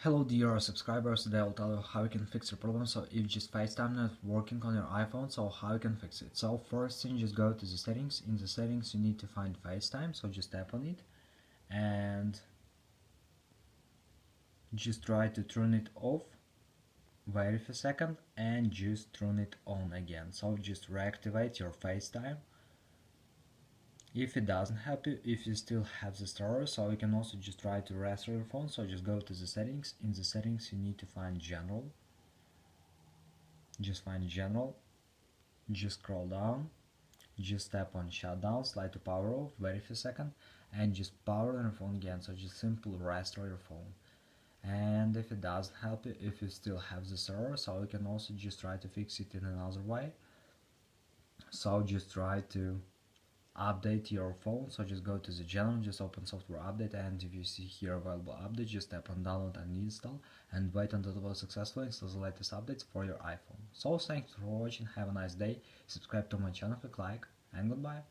Hello dear subscribers, today I'll tell you how you can fix your problem. So if just FaceTime not working on your iPhone, so how you can fix it. So first thing, just go to the settings. In the settings you need to find FaceTime, so just tap on it and just try to turn it off. Wait a second and just turn it on again. So just reactivate your FaceTime. If it doesn't help you, if you still have the storage, so you can also just try to restore your phone. So just go to the settings. In the settings you need to find general. Just find general, just scroll down, just tap on shutdown, slide to power off, wait a second and just power your phone again. So just simply restore your phone. And if it doesn't help you, if you still have the error, so you can also just try to fix it in another way. So just try to update your phone. So just go to the general, just open software update, and if you see here available update, just tap on download and install and wait until it will successfully install the latest updates for your iPhone. So thanks for watching, have a nice day, subscribe to my channel, click like, and goodbye.